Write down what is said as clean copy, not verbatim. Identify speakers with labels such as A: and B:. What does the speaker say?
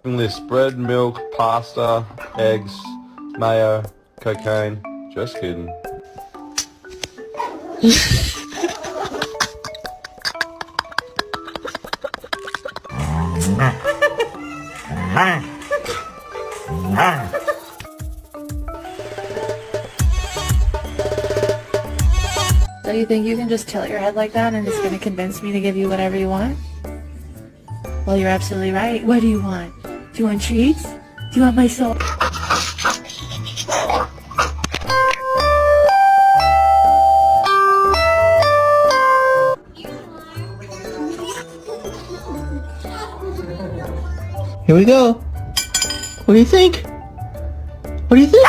A: list: bread, milk, pasta, eggs, mayo, cocaine. Just kidding.
B: So you think you can just tilt your head like that and it's gonna convince me to give you whatever you want? Well, you're absolutely right. What do you want? Do you want treats? Do you want my soul?
C: Here we go. What do you think? What do you think?